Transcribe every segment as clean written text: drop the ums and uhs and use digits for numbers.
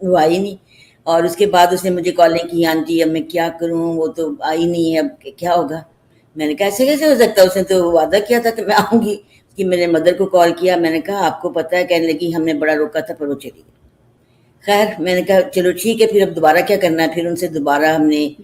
وہ آئی نہیں۔ اور اس کے بعد اس نے مجھے کالیں کی، آنٹی اب میں کیا کروں، وہ تو آئی نہیں ہے، اب کیا ہوگا؟ میں نے کہا ایسے کیسے ہو سکتا ہے، اس نے تو وعدہ کیا تھا کہ میں آؤں گی کہ میں نے مدر کو کال کیا، میں نے کہا آپ کو پتہ ہے، کہنے لگی ہم نے بڑا روکا تھا پر وہ چلی گئی۔ خیر میں نے کہا چلو ٹھیک ہے، پھر اب دوبارہ کیا کرنا ہے، پھر ان سے دوبارہ ہم نے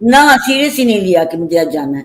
نہ سیریس ہی نہیں لیا کہ مجھے آج جانا ہے۔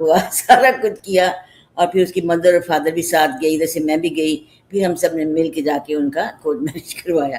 ہوا، سارا کچھ کیا، اور پھر اس کی مدر اور فادر بھی ساتھ گئی، ادھر سے میں بھی گئی، پھر ہم سب نے مل کے جا کے ان کا کورٹ میرج کروایا۔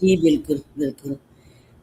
جی بالکل بالکل۔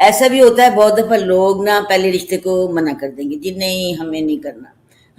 ایسا بھی ہوتا ہے، بہت دفعہ لوگ نا پہلے رشتے کو منع کر دیں گے، جی نہیں ہمیں نہیں کرنا،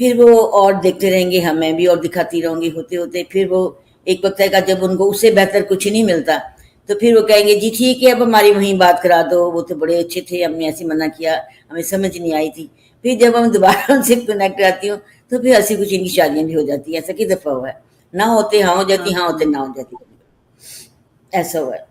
پھر وہ اور دیکھتے رہیں گے، ہمیں بھی اور دکھاتی رہوں گی، ہوتے ہوتے پھر وہ ایک وقت آئے گا جب ان کو اس سے بہتر کچھ نہیں ملتا، تو پھر وہ کہیں گے جی ٹھیک ہے اب ہماری وہیں بات کرا دو، وہ تو بڑے اچھے تھے، ہم نے ایسے منع کیا، ہمیں سمجھ نہیں آئی تھی۔ پھر جب ہم دوبارہ ان سے کنیکٹ آتی ہوں تو پھر ایسی کچھ ان کی شادیاں بھی ہو جاتی ہیں، ایسا کئی دفعہ ہوا ہے، نہ ہوتے ہاں ہو جاتی، ہاں ہوتے نہ ہو جاتی، ایسا ہوا ہے۔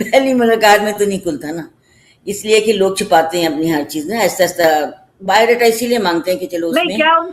پہلی ملاقات میں تو نہیں کھلتا نا، اس لیے کہ لوگ چھپاتے ہیں اپنی ہر چیز نا، ایسا ایسا بایو ڈاٹا اسی لیے مانگتے ہیں کہ چلو اس نہیں, میں انہوں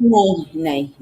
نہیں نہیں نہیں،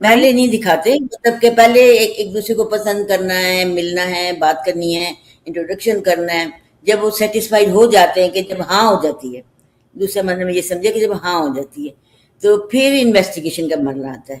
پہلے نہیں دکھاتے، مطلب کہ پہلے ایک دوسرے کو پسند کرنا ہے، ملنا ہے، بات کرنی ہے، انٹروڈکشن کرنا ہے، جب وہ سیٹسفائیڈ ہو جاتے ہیں کہ جب ہاں ہو جاتی ہے، دوسرے مرنے میں یہ سمجھے کہ جب ہاں ہو جاتی ہے تو پھر انویسٹیگیشن کا مرحلہ آتا ہے۔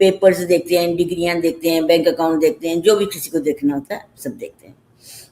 پیپرز دیکھتے ہیں، ڈگریاں دیکھتے ہیں، بینک اکاؤنٹ دیکھتے ہیں، جو بھی کسی کو دیکھنا ہوتا ہے سب دیکھتے ہیں۔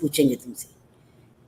پوچھیں گے تم سے،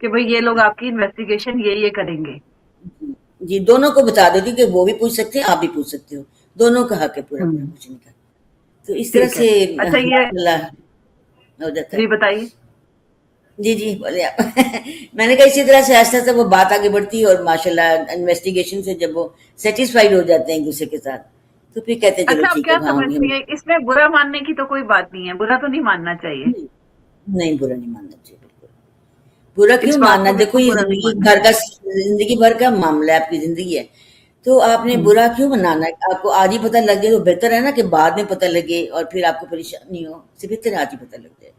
کہ بھئی یہ لوگ آپ کی انویسٹیگیشن یہ کریں گے. جی دونوں کو بتا دیتی ہوں کہ وہ بھی پوچھ سکتے ہیں، آپ بھی پوچھ سکتے ہو، دونوں کا حق ہے پورا پورا پوچھنے کا۔ تو اس طرح ٹھیک ہے. سے اچھا, یہ ماشاء اللہ ہو جاتا ہے۔ جی بتائیے. جی جی بولے آپ۔ میں نے کہا اسی طرح سے آہستہ آہستہ وہ بات آگے بڑھتی ہے، اور ماشاء اللہ انویسٹیگیشن سے جب وہ سیٹسفائیڈ ہو جاتے ہیں ایک دوسرے کے ساتھ تو پھر کہتے ہیں چلو اچھا, آپ ٹھیک ہے کیا ہاں ہم سمجھتی ہیں اس میں برا ماننے کی تو کوئی بات نہیں ہے, برا تو نہیں ماننا چاہیے نہیں نہیں، برا نہیں ماننا چاہیے بالکل۔ برا کیوں اس بات ماننا، کو دیکھو بالکل یہ برا نہیں زندگی ماننا بھر کا، چاہیے. زندگی بھر کا معاملہ ہے، آپ کی زندگی ہے، تو آپ نے برا کیوں منانا ہے؟ آپ کو آج ہی پتہ لگ جائے تو بہتر ہے نا کہ بعد میں پتہ لگے اور پھر آپ کو پریشانی ہو، اس سے بہتر ہے آج ہی پتہ لگ جائے،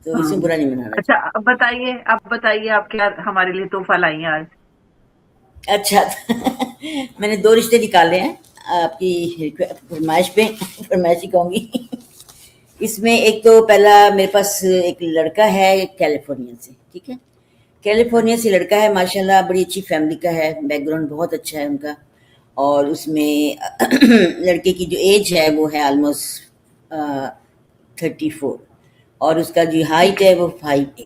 تو اس میں برا نہیں منانا اچھا, اب بتائیے آپ کیا ہمارے لیے تحفہ لائی ہیں آج. چاہیے۔ اچھا میں نے 2 رشتے نکالے ہیں آپ کی فرمائش پہ، فرمائش ہی کہوں گی۔ اس میں ایک تو پہلا میرے پاس ایک لڑکا ہے کیلیفورنیا سے، ٹھیک ہے، کیلیفورنیا سے لڑکا ہے، ماشاءاللہ بڑی اچھی فیملی کا ہے، بیک گراؤنڈ بہت اچھا ہے ان کا، اور اس میں لڑکے کی جو ایج ہے وہ ہے آلموسٹ 34، اور اس کا جو ہائٹ ہے وہ 5'8"،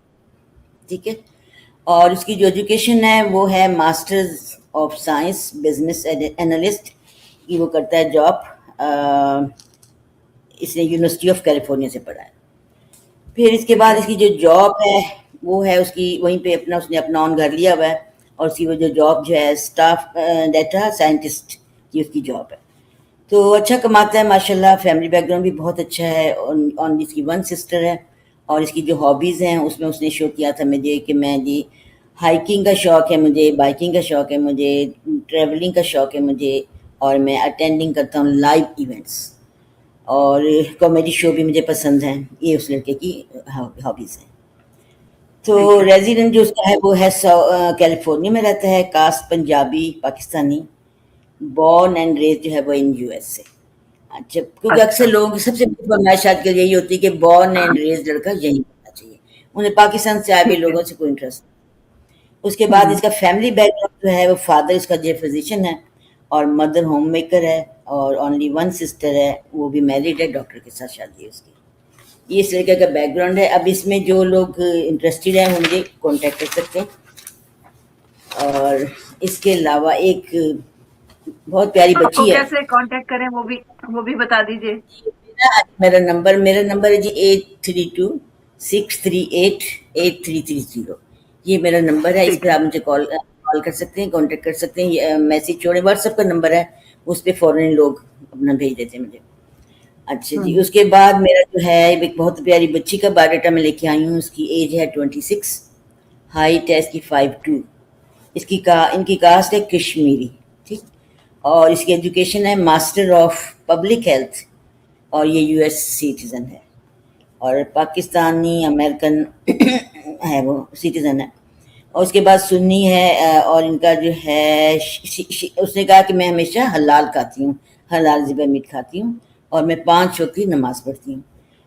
ٹھیک ہے، اور اس کی جو ایجوکیشن ہے وہ ہے masters of science business analyst کی وہ کرتا ہے جاب، اس نے یونیورسٹی آف کیلیفورنیا سے پڑھا ہے۔ پھر اس کے ٹھیک بعد ہے. اس کی جو جاب ہے وہ ہے اس کی وہیں پہ اپنا، اس نے اپنا اون گھر لیا ہوا ہے، اور اس کی وہ جو جاب جو ہے اسٹاف ڈیٹا سائنٹسٹ کی اس کی جاب ہے، تو اچھا کماتا ہے ماشاءاللہ، فیملی بیک گراؤنڈ بھی بہت اچھا ہے، اونلی اس کی 1 سسٹر ہے، اور اس کی جو ہابیز ہیں اس میں اس نے شو کیا تھا مجھے کہ میں جی ہائکنگ کا شوق ہے مجھے، بائکنگ کا شوق ہے مجھے، ٹریولنگ کا شوق ہے مجھے، اور میں اٹینڈنگ کرتا ہوں لائیو ایونٹس، اور کامیڈی شو بھی مجھے پسند ہیں، یہ اس لڑکے کی ہابیز ہیں۔ تو ٹھیک ہے. ریزیڈنٹ جو اس کا ہے وہ ہے کیلیفورنیا میں رہتا ہے، cost Punjabi Pakistani, born and raise جو ہے وہ ان یو ایس سے۔ اچھا کیونکہ اکثر اچھا. لوگوں کی سب سے بڑی فرمائش آج کل یہی ہوتی ہے کہ بورن اینڈ ریز لڑکا یہی ہونا چاہیے، انہیں پاکستان سے آئے ہوئے ٹھیک ہے. لوگوں سے کوئی انٹرسٹ نہیں۔ اس کے بعد اس کا فیملی بیک گراؤنڈ جو ہے وہ فادر اس کا جو فزیشین ہے، اور مدر ہوم میکر ہے، اور اونلی ون سسٹر ہے، وہ بھی میرڈ ہے، ڈاکٹر کے ساتھ شادی ہے اس کی۔ یہ اس طریقے کا بیک گراؤنڈ ہے۔ اب اس میں جو لوگ انٹرسٹیڈ ہیں وہ مجھے کانٹیکٹ کر سکتے ہیں۔ اور اس کے علاوہ ایک بہت پیاری آپ کو بچی ہے۔ کیسے کانٹیکٹ کریں وہ بھی بتا دیجیے۔ میرا نمبر ہے جی 8326388330۔ یہ میرا نمبر ہے، اس ٹھیک پہ ہے آپ مجھے کال کر سکتے ہیں، کانٹیکٹ کر سکتے ہیں، میسج چھوڑیں۔ واٹس ایپ کا نمبر ہے، اس پہ فوراً لوگ اپنا بھیج دیتے ہیں مجھے۔ اچھا جی، اس کے بعد میرا جو ہے ایک بہت پیاری بچی کا بایو ڈاٹا میں لے کے آئی ہوں۔ اس کی ایج ہے 26، ہائٹ ہے اس کی 5'2". ان کی کاسٹ ہے کشمیری، ٹھیک۔ اور اس کی ایجوکیشن ہے ماسٹر آف پبلک ہیلتھ، اور یہ یو ایس سٹیزن ہے، اور پاکستانی امریکن ہے، وہ سٹیزن ہے۔ اور اس کے بعد سنی ہے، اور ان کا جو ہے اس نے کہا کہ میں ہمیشہ حلال کھاتی ہوں، حلال ذبح میٹ کھاتی ہوں، اور میں 5 وقت کی نماز پڑھتی ہوں۔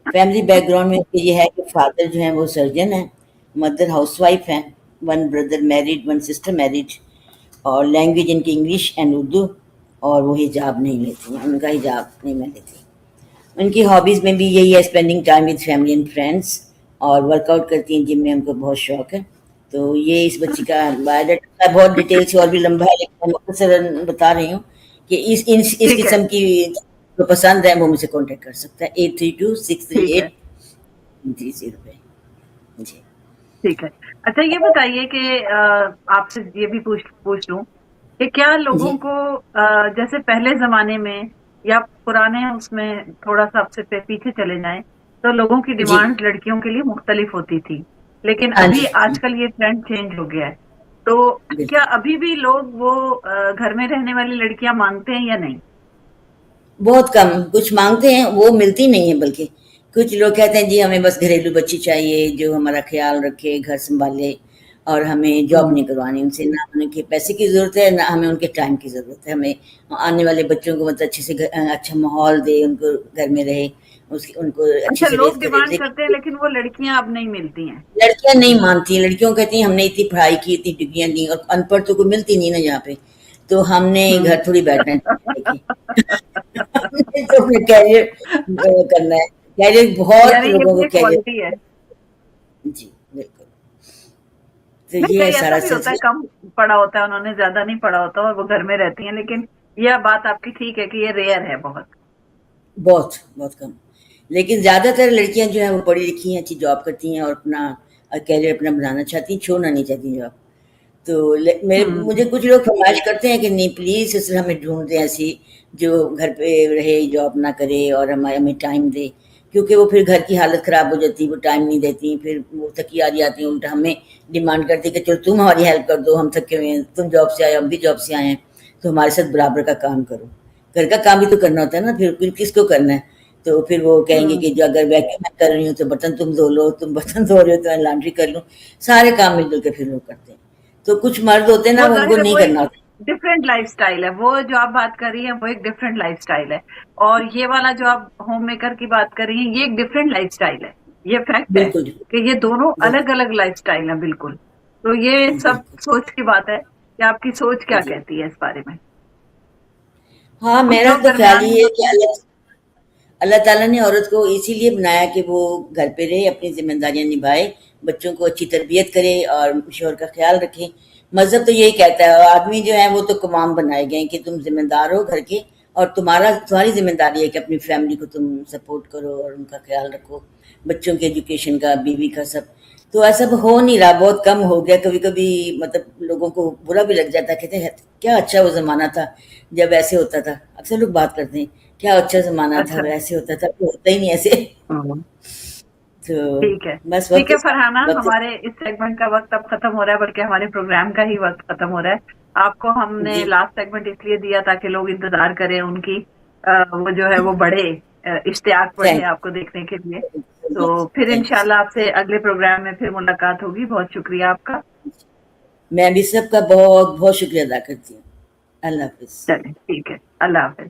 فیملی بیک گراؤنڈ میں یہ ہے کہ فادر جو ہیں وہ سرجن ہیں، مدر ہاؤس وائف ہیں، 1 بردر میرڈ، 1 سسٹر میرڈ، اور لینگویج ان کی انگلش اینڈ اردو، اور وہ حجاب نہیں لیتی ہیں، ان کا حجاب نہیں میں لیتی۔ ان کی ہابیز میں بھی یہی ہے، spending time with family and friends, اور ورک آؤٹ کرتی ہیں، جم میں ان کو بہت شوق ہے۔ تو یہ اس بچی کا بایو ڈاٹا بہت ڈیٹیل سے اور بھی لمبا ہے، لیکن میں مختصراً بتا رہی ہوں کہ اس ٹھیک ہے قسم کی جو پسند ہے وہ مجھ سے کانٹیکٹ کر سکتا ہے، ٹھیک ہے 83263830 پہ۔ جی ٹھیک ہے۔ اچھا یہ بتائیے کہ آپ سے یہ بھی پوچھ لوں کہ کیا لوگوں جی کو جیسے پہلے زمانے میں یا پرانے اس میں تھوڑا سا آپ سے پیچھے چلے جائیں تو لوگوں کی جی ڈیمانڈ لڑکیوں کے لیے مختلف ہوتی تھی، لیکن ہاں ابھی جی آج کل یہ ٹرینڈ چینج ہو گیا ہے، تو کیا بالکل، ابھی بھی لوگ وہ گھر میں رہنے والی لڑکیاں مانگتے ہیں یا نہیں؟ بہت کم کچھ مانگتے ہیں، وہ ملتی نہیں ہے، بلکہ کچھ لوگ کہتے ہیں جی ہمیں بس گھریلو بچی چاہیے جو ہمارا خیال رکھے، گھر سنبھالے، اور ہمیں جاب ہوں، نہیں کروانی ان سے، نہ ان کے پیسے کی ضرورت ہے، نہ ہمیں ان کے ٹائم کی ضرورت ہے، ہمیں آنے والے بچوں کو مطلب اچھے سے اچھا ماحول دے، ان کو گھر میں رہے، ان کو اچھے اچھا سے ریز لوگ کرے۔ ڈیمانڈ کرتے ہیں لیکن لیکن وہ لڑکیاں اب نہیں ملتی ہیں۔ لڑکیاں نہیں مانتی، لڑکیوں کہتی ہیں ہم نے اتنی پڑھائی کی، اتنی ڈگریاں دی، اور ان پڑھ تو کوئی ملتی نہیں نا یہاں پہ، تو ہم نے ہوں گھر تھوڑی بیٹھنا ہے کہ ہم نے تو اپنا کیریئر کرنا ہے۔ کیریئر بہت یعنی یہ لوگوں بھی کو ایک کیریئر، کوالٹی ہے۔ جی بالکل، تو نہیں یہ ہے کئی ایسا سارا بھی ہوتا ہے سلسلہ۔ کم پڑھا ہوتا ہے، انہوں نے زیادہ نہیں پڑھا ہوتا اور وہ گھر میں رہتی ہیں، لیکن یہ بات آپ کی ٹھیک ہے کہ یہ ریئر ہے بہت۔ بہت بہت کم، لیکن زیادہ تر لڑکیاں جو ہیں وہ پڑھی لکھی ہیں، اچھی جاب کرتی ہیں، اور اپنا کیریئر اپنا بنانا چاہتی ہیں، چھوڑنا نہیں چاہتی جاب۔ تو ہوں مجھے کچھ لوگ فرمائش کرتے ہیں کہ نہیں پلیز سسٹر ہمیں ڈھونڈ دیں ایسی جو گھر پہ رہے، جاب نہ کرے، اور ہمیں ٹائم دے، کیونکہ وہ پھر گھر کی حالت خراب ہو جاتی، وہ ٹائم نہیں دیتی، پھر وہ تھکی آ جاتی ہیں، الٹا ہمیں ڈیمانڈ کرتی کہ چلو تم ہماری ہیلپ کر دو، ہم تھکے ہوئے ہیں، تم جاب سے آئے، ہم بھی جاب سے آئے ہیں، تو ہمارے ساتھ برابر کا کام کرو۔ گھر کا کام بھی تو کرنا ہوتا ہے نا، پھر کس کو کرنا ہے؟ تو پھر وہ کہیں گے ہوں کہ جو اگر ویکیوم میں کر رہی ہوں تو برتن تم دھو لو، تم برتن دھو رہے ہو تو میں لانڈری کر لوں، سارے کام مل جل کے پھر لوگ کرتے ہیں۔ تو کچھ مرد ہوتے ہیں نا، وہ ان کو ظاہر ہے نہیں وہ ایک کرنا ہوتا۔ ڈفرینٹ لائف سٹائل ہے، وہ جو آپ بات کر رہی ہیں وہ ایک ڈفرینٹ لائف سٹائل ہے، اور یہ والا جو آپ ہوم میکر کی بات کر رہی ہیں یہ ایک ڈفرینٹ لائف سٹائل ہے، یہ فیکٹ ہے بالکل کہ یہ دونوں الگ بالکل الگ لائف سٹائل ہیں بالکل۔ تو یہ سب بالکل سوچ کی بات ہے کہ آپ کی سوچ کیا جی۔ کہتی ہے اس بارے میں۔ ہاں کچھ میرا لوگ تو خیال درمیان یہ ہے کہ اللہ تعالیٰ نے عورت کو اسی لیے بنایا کہ وہ گھر پہ رہے، اپنی ذمہ داریاں نبھائے، بچوں کو اچھی تربیت کرے، اور شوہر کا خیال رکھے۔ مذہب تو یہی کہتا ہے، اور آدمی جو ہے وہ تو قوام بنائے گئے ہیں کہ تم ذمہ دار ہو گھر کے، اور تمہاری ذمہ داری ہے کہ اپنی فیملی کو تم سپورٹ کرو اور ان کا خیال رکھو، بچوں کے ایجوکیشن کا، بیوی کا، سب۔ تو ایسا ہو نہیں رہا، بہت کم ہو گیا۔ کبھی کبھی مطلب لوگوں کو برا بھی لگ جاتا ہے، کہتے ہیں کیا اچھا وہ زمانہ تھا جب ایسے ہوتا تھا، اکثر لوگ بات کرتے ہیں کیا اچھا زمانہ تھا، اچھا ویسے ہوتا تھا، وہ ہوتا ہی نہیں ایسے۔ ہوں، تو ٹھیک ہے بس ٹھیک وقت ہے فرحانہ، وقت ہمارے اس سیگمنٹ کا وقت اب ختم ہو رہا ہے، بلکہ ہمارے پروگرام کا ہی وقت ختم ہو رہا ہے۔ آپ کو ہم نے جی لاسٹ سیگمنٹ اس لیے دیا تاکہ لوگ انتظار کریں، ان کی وہ جو ہے وہ بڑھے، اشتیاق بڑھے تھینک آپ کو دیکھنے کے لیے۔ یو، تو پھر تھینک یو سر۔ انشاءاللہ آپ سے اگلے پروگرام میں پھر ملاقات ہوگی۔ بہت شکریہ آپ کا۔ میں بھی سب کا بہت بہت شکریہ ادا کرتی ہوں۔ اللہ حافظ۔ چلیں ٹھیک ہے، اللہ حافظ۔